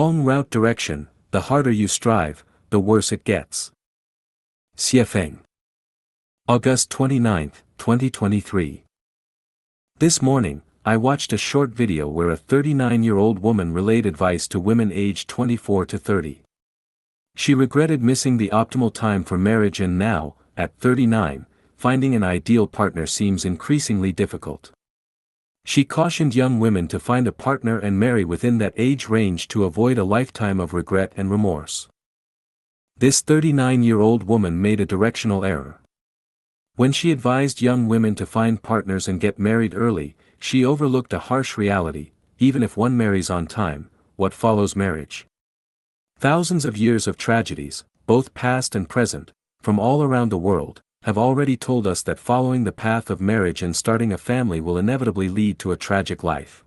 Wrong route direction, the harder you strive, the worse it gets. Xiefeng. August 29, 2023. This morning, I watched a short video where a 39-year-old woman relayed advice to women aged 24 to 30. She regretted missing the optimal time for marriage and now, at 39, finding an ideal partner seems increasingly difficult. She cautioned young women to find a partner and marry within that age range to avoid a lifetime of regret and remorse. This 39-year-old woman made a directional error. When she advised young women to find partners and get married early, she overlooked a harsh reality: even if one marries on time, what follows marriage? Thousands of years of tragedies, both past and present, from all around the world, have already told us that following the path of marriage and starting a family will inevitably lead to a tragic life.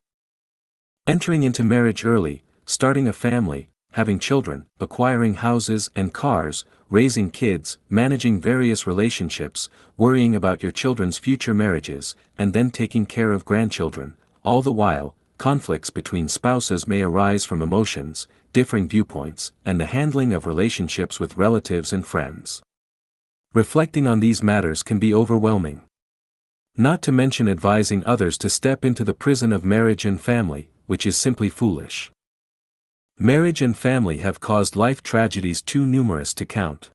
Entering into marriage early, starting a family, having children, acquiring houses and cars, raising kids, managing various relationships, worrying about your children's future marriages, and then taking care of grandchildren, all the while, conflicts between spouses may arise from emotions, differing viewpoints, and the handling of relationships with relatives and friends. Reflecting on these matters can be overwhelming. Not to mention advising others to step into the prison of marriage and family, which is simply foolish. Marriage and family have caused life tragedies too numerous to count.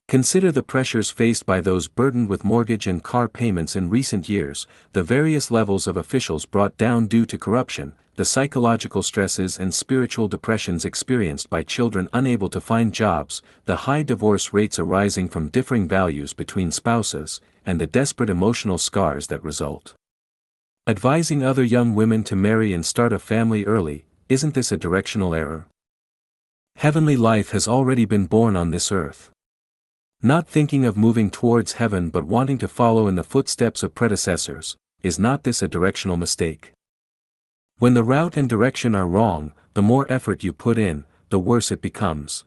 Consider the pressures faced by those burdened with mortgage and car payments in recent years, the various levels of officials brought down due to corruption, the psychological stresses and spiritual depressions experienced by children unable to find jobs, the high divorce rates arising from differing values between spouses, and the desperate emotional scars that result. Advising other young women to marry and start a family early, isn't this a directional error? Heavenly life has already been born on this earth. Not thinking of moving towards heaven but wanting to follow in the footsteps of predecessors, is not this a directional mistake? When the route and direction are wrong, the more effort you put in, the worse it becomes.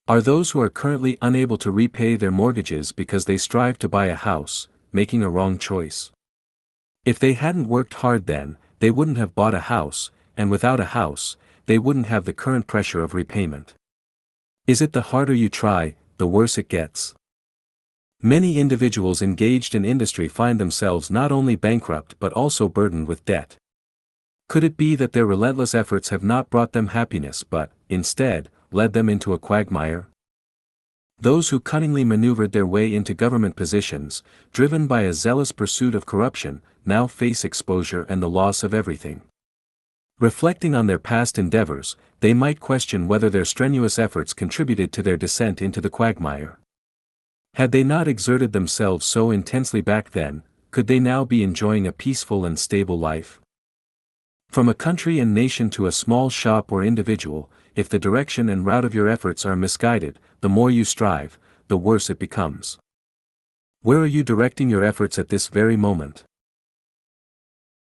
Are those who are currently unable to repay their mortgages because they strive to buy a house, making a wrong choice? If they hadn't worked hard then, they wouldn't have bought a house, and without a house, they wouldn't have the current pressure of repayment. Is it the harder you try, the worse it gets? Many individuals engaged in industry find themselves not only bankrupt but also burdened with debt. Could it be that their relentless efforts have not brought them happiness but, instead, led them into a quagmire? Those who cunningly maneuvered their way into government positions, driven by a zealous pursuit of corruption, now face exposure and the loss of everything. Reflecting on their past endeavors, they might question whether their strenuous efforts contributed to their descent into the quagmire. Had they not exerted themselves so intensely back then, could they now be enjoying a peaceful and stable life? From a country and nation to a small shop or individual, if the direction and route of your efforts are misguided, the more you strive, the worse it becomes. Where are you directing your efforts at this very moment?